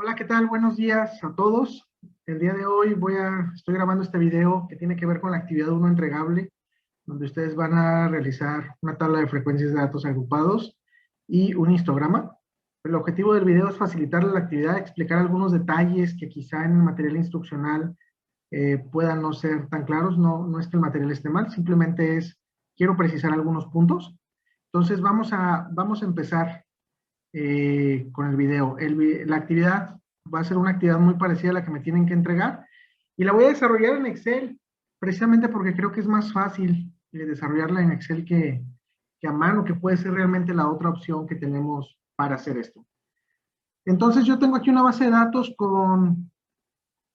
Hola, ¿qué tal? Buenos días a todos. El día de hoy estoy grabando este video que tiene que ver con la actividad 1 entregable, donde ustedes van a realizar una tabla de frecuencias de datos agrupados y un histograma. El objetivo del video es facilitarle la actividad, explicar algunos detalles que quizá en el material instruccional puedan no ser tan claros. No es que el material esté mal, simplemente quiero precisar algunos puntos. Entonces vamos a empezar con el video. La actividad va a ser una actividad muy parecida a la que me tienen que entregar y la voy a desarrollar en Excel, precisamente porque creo que es más fácil desarrollarla en Excel que a mano, que puede ser realmente la otra opción que tenemos para hacer esto. Entonces yo tengo aquí una base de datos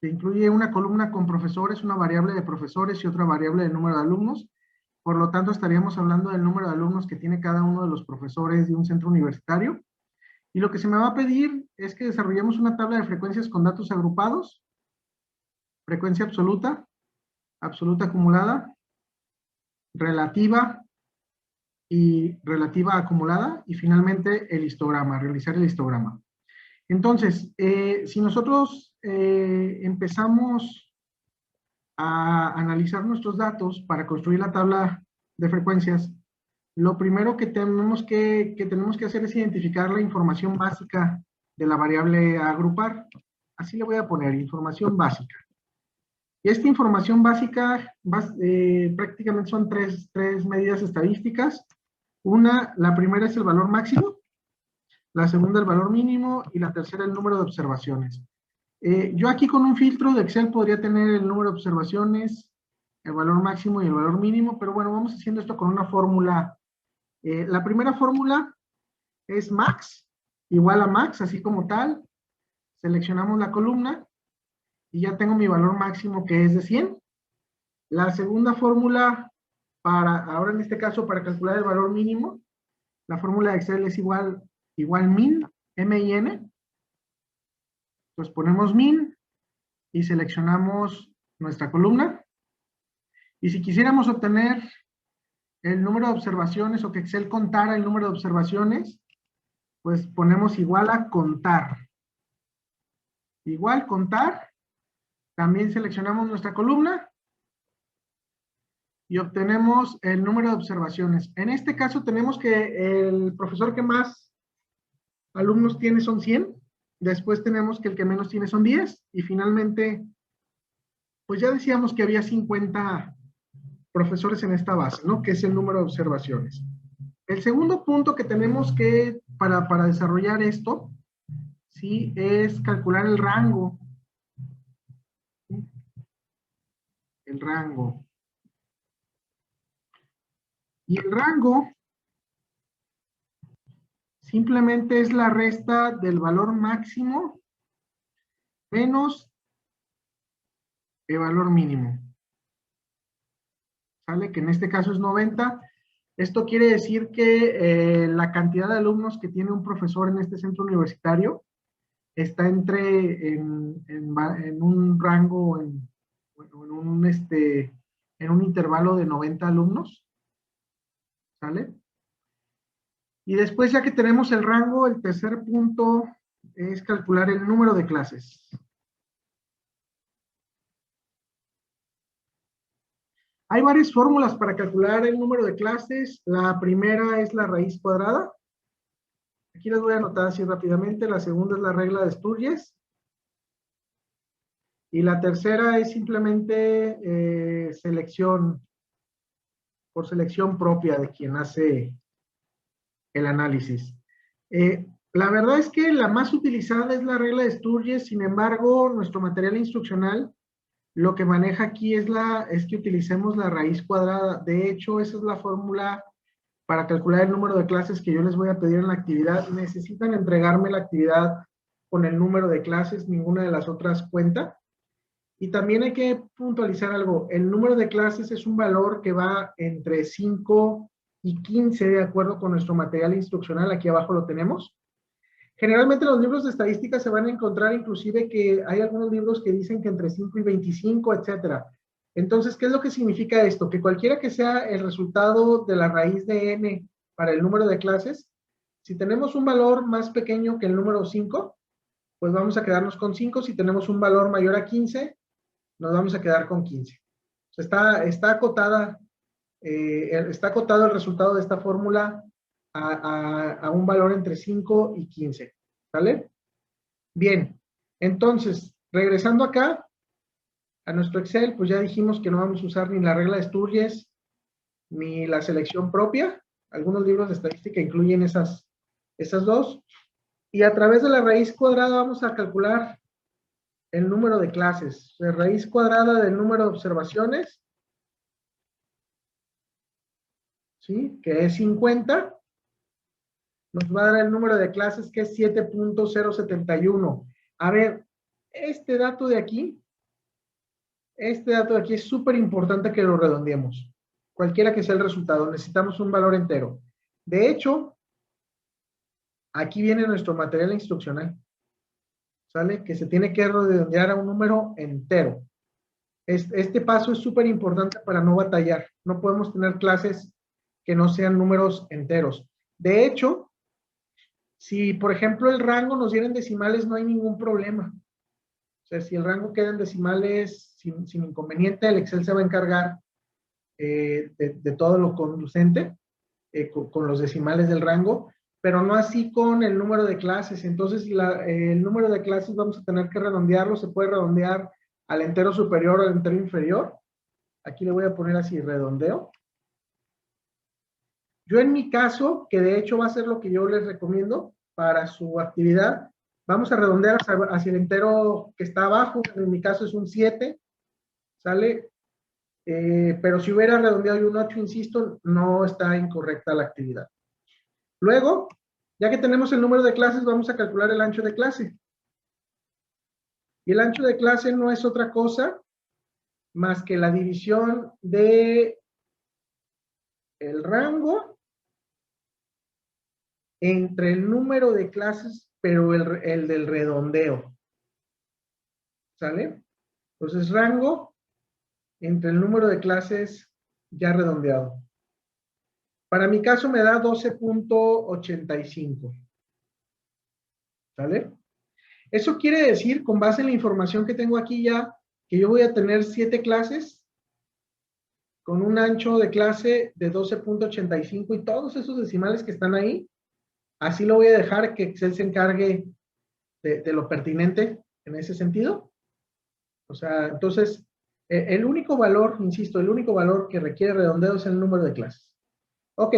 que incluye una columna con profesores, una variable de profesores y otra variable de número de alumnos. Por lo tanto, estaríamos hablando del número de alumnos que tiene cada uno de los profesores de un centro universitario. Y lo que se me va a pedir es que desarrollemos una tabla de frecuencias con datos agrupados, frecuencia absoluta, absoluta acumulada, relativa y relativa acumulada, y finalmente el histograma, realizar el histograma. Entonces, si nosotros empezamos a analizar nuestros datos para construir la tabla de frecuencias, lo primero que tenemos que hacer es identificar la información básica de la variable a agrupar. Así le voy a poner, información básica. Y esta información básica prácticamente son tres medidas estadísticas. La primera es el valor máximo, la segunda el valor mínimo y la tercera el número de observaciones. Yo aquí con un filtro de Excel podría tener el número de observaciones, el valor máximo y el valor mínimo, pero bueno, vamos haciendo esto con una fórmula. La primera fórmula es max, igual a max, así como tal. Seleccionamos la columna y ya tengo mi valor máximo, que es de 100. La segunda fórmula, ahora en este caso, para calcular el valor mínimo, la fórmula de Excel es igual min, M-I-N. Pues ponemos min y seleccionamos nuestra columna. Y si quisiéramos obtener el número de observaciones o que Excel contara el número de observaciones, pues ponemos igual a contar. Igual contar. También seleccionamos nuestra columna y obtenemos el número de observaciones. En este caso tenemos que el profesor que más alumnos tiene son 100, después tenemos que el que menos tiene son 10, y finalmente, pues ya decíamos que había 50 profesores en esta base, ¿no? Que es el número de observaciones. El segundo punto que tenemos que, para desarrollar esto, ¿sí? Es calcular el rango. ¿Sí? El rango. Y el rango simplemente es la resta del valor máximo menos el valor mínimo. ¿Sale? Que en este caso es 90. Esto quiere decir que la cantidad de alumnos que tiene un profesor en este centro universitario está en un rango, en un intervalo de 90 alumnos. ¿Sale? Y después, ya que tenemos el rango, el tercer punto es calcular el número de clases. Hay varias fórmulas para calcular el número de clases. La primera es la raíz cuadrada. Aquí les voy a anotar así rápidamente. La segunda es la regla de Sturges. Y la tercera es simplemente por selección propia de quien hace el análisis. La verdad es que la más utilizada es la regla de Sturges. Sin embargo, nuestro material instruccional lo que maneja aquí es que utilicemos la raíz cuadrada. De hecho, esa es la fórmula para calcular el número de clases que yo les voy a pedir en la actividad. Necesitan entregarme la actividad con el número de clases, ninguna de las otras cuenta. Y también hay que puntualizar algo. El número de clases es un valor que va entre 5 y 15, de acuerdo con nuestro material instruccional. Aquí abajo lo tenemos. Generalmente los libros de estadística se van a encontrar inclusive que hay algunos libros que dicen que entre 5 y 25, etcétera. Entonces, ¿qué es lo que significa esto? Que cualquiera que sea el resultado de la raíz de n para el número de clases, si tenemos un valor más pequeño que el número 5, pues vamos a quedarnos con 5. Si tenemos un valor mayor a 15, nos vamos a quedar con 15. O sea, está acotado el resultado de esta fórmula a un valor entre 5 y 15. ¿Vale? Bien, entonces, regresando acá a nuestro Excel, pues ya dijimos que no vamos a usar ni la regla de Sturges ni la selección propia. Algunos libros de estadística incluyen esas dos. Y a través de la raíz cuadrada vamos a calcular el número de clases. La raíz cuadrada del número de observaciones, ¿sí? Que es 50. Nos va a dar el número de clases, que es 7.071. A ver, este dato de aquí es súper importante que lo redondeemos. Cualquiera que sea el resultado, necesitamos un valor entero. De hecho, aquí viene nuestro material instruccional. ¿Sale? Que se tiene que redondear a un número entero. Este paso es súper importante para no batallar. No podemos tener clases que no sean números enteros. De hecho, si por ejemplo el rango nos diera en decimales, no hay ningún problema. O sea, si el rango queda en decimales sin inconveniente, el Excel se va a encargar de todo lo conducente con los decimales del rango, pero no así con el número de clases. Entonces, el número de clases vamos a tener que redondearlo. Se puede redondear al entero superior o al entero inferior. Aquí le voy a poner así, redondeo. Yo en mi caso, que de hecho va a ser lo que yo les recomiendo para su actividad, vamos a redondear hacia el entero que está abajo. En mi caso es un 7, ¿sale? Pero si hubiera redondeado un 8, insisto, no está incorrecta la actividad. Luego, ya que tenemos el número de clases, vamos a calcular el ancho de clase. Y el ancho de clase no es otra cosa más que la división de el rango entre el número de clases, pero el del redondeo. ¿Sale? Entonces, rango entre el número de clases ya redondeado. Para mi caso me da 12.85. ¿Sale? Eso quiere decir, con base en la información que tengo aquí ya, que yo voy a tener 7 clases con un ancho de clase de 12.85 y todos esos decimales que están ahí, así lo voy a dejar que Excel se encargue de lo pertinente en ese sentido. O sea, entonces, el único valor, insisto, el único valor que requiere redondeo es el número de clases. Ok,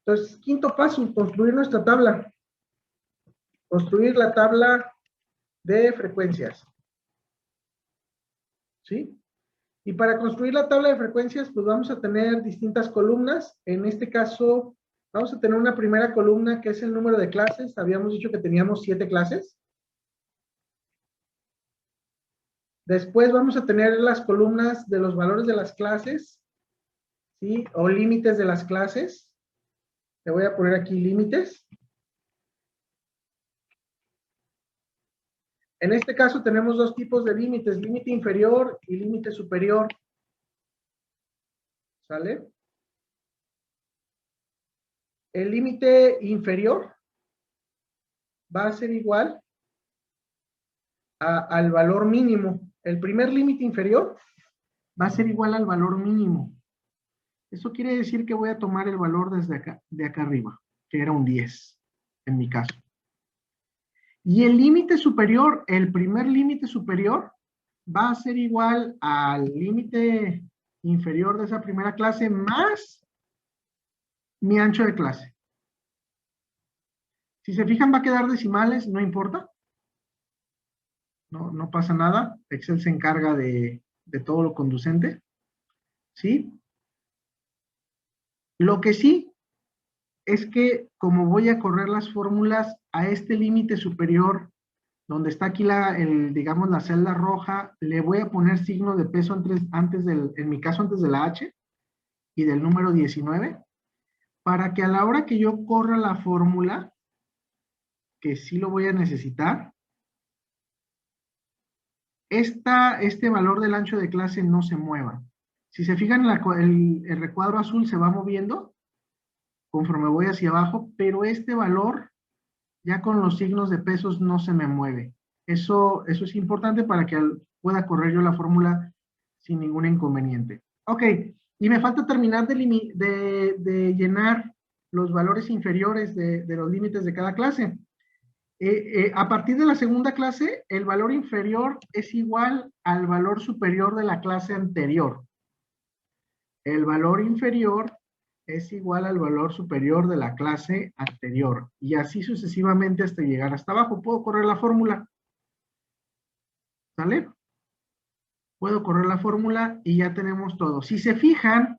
entonces, quinto paso, construir nuestra tabla. Construir la tabla de frecuencias. ¿Sí? Y para construir la tabla de frecuencias, pues vamos a tener distintas columnas. En este caso, vamos a tener una primera columna que es el número de clases. Habíamos dicho que teníamos 7 clases. Después vamos a tener las columnas de los valores de las clases, ¿sí? O límites de las clases. Le voy a poner aquí límites. En este caso tenemos dos tipos de límites, límite inferior y límite superior. ¿Sale? El límite inferior va a ser igual al valor mínimo. El primer límite inferior va a ser igual al valor mínimo. Eso quiere decir que voy a tomar el valor desde acá, de acá arriba, que era un 10, en mi caso. Y el límite superior, el primer límite superior, va a ser igual al límite inferior de esa primera clase más mi ancho de clase. Si se fijan, va a quedar decimales, no importa. No pasa nada. Excel se encarga de todo lo conducente. ¿Sí? Lo que sí es que como voy a correr las fórmulas a este límite superior, donde está aquí digamos, la celda roja, le voy a poner signo de peso en mi caso antes de la H y del número 19, para que a la hora que yo corra la fórmula, que sí lo voy a necesitar, este valor del ancho de clase no se mueva. Si se fijan, el recuadro azul se va moviendo conforme voy hacia abajo, pero este valor, ya con los signos de pesos, no se me mueve. Eso es importante para que pueda correr yo la fórmula sin ningún inconveniente. Ok, y me falta terminar de llenar los valores inferiores de los límites de cada clase. A partir de la segunda clase, el valor inferior es igual al valor superior de la clase anterior. El valor inferior es igual al valor superior de la clase anterior. Y así sucesivamente hasta llegar hasta abajo. ¿Puedo correr la fórmula? ¿Sale? Puedo correr la fórmula y ya tenemos todo. Si se fijan,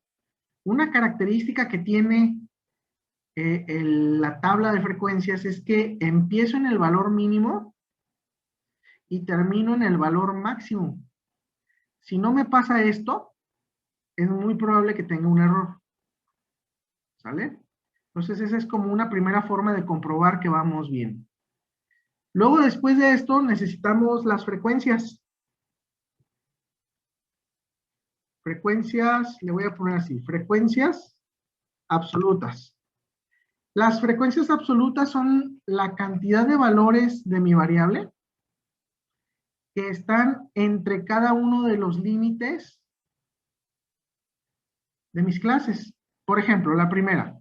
una característica que tiene la tabla de frecuencias es que empiezo en el valor mínimo y termino en el valor máximo. Si no me pasa esto, es muy probable que tenga un error. ¿Sale? Entonces esa es como una primera forma de comprobar que vamos bien. Luego, después de esto, necesitamos las frecuencias. Frecuencias, le voy a poner así, frecuencias absolutas. Las frecuencias absolutas son la cantidad de valores de mi variable que están entre cada uno de los límites de mis clases. Por ejemplo, la primera.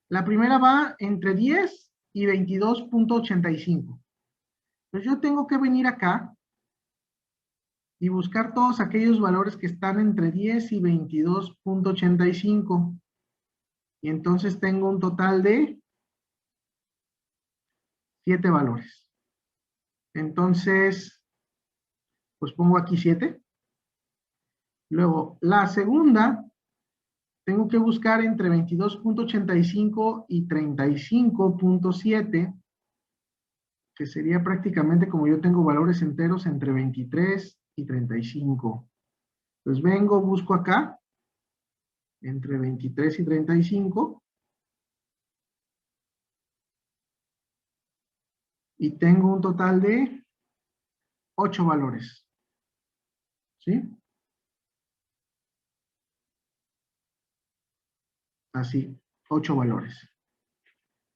La primera va entre 10 y 22.85. Entonces yo tengo que venir acá y buscar todos aquellos valores que están entre 10 y 22.85. Y entonces tengo un total de 7 valores. Entonces, pues pongo aquí 7. Luego, la segunda, tengo que buscar entre 22.85 y 35.7, que sería prácticamente como yo tengo valores enteros entre 23 y 35. Pues vengo, busco acá, entre 23 y 35, y tengo un total de 8 valores. ¿Sí? Así, 8 valores.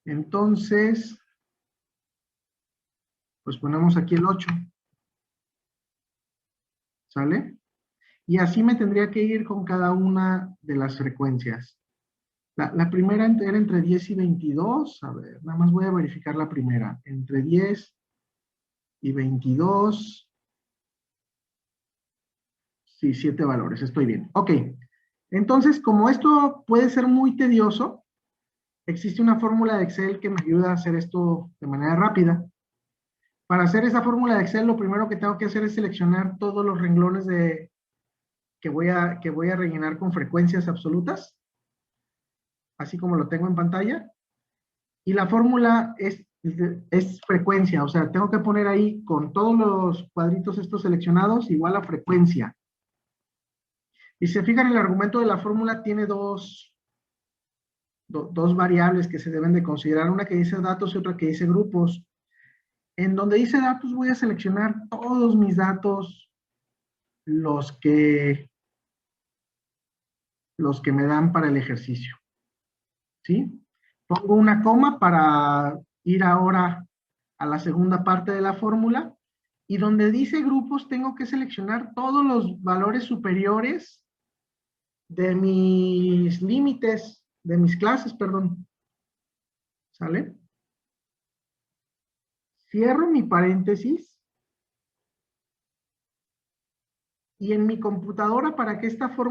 Entonces, pues ponemos aquí el 8. ¿Sale? Y así me tendría que ir con cada una de las frecuencias. La primera era entre 10 y 22. A ver, nada más voy a verificar la primera. Entre 10 y 22. Sí, 7 valores, estoy bien. Ok, entonces como esto puede ser muy tedioso, existe una fórmula de Excel que me ayuda a hacer esto de manera rápida. Para hacer esa fórmula de Excel, lo primero que tengo que hacer es seleccionar todos los renglones que voy a rellenar con frecuencias absolutas, así como lo tengo en pantalla. Y la fórmula es frecuencia, o sea, tengo que poner ahí con todos los cuadritos estos seleccionados igual a frecuencia. Y si se fijan, el argumento de la fórmula tiene dos variables que se deben de considerar, una que dice datos y otra que dice grupos. En donde dice datos voy a seleccionar todos mis datos, los que me dan para el ejercicio. ¿Sí? Pongo una coma para ir ahora a la segunda parte de la fórmula, y donde dice grupos tengo que seleccionar todos los valores superiores de mis límites, de mis clases, perdón. ¿Sale? Cierro mi paréntesis, y en mi computadora, para que esta fórmula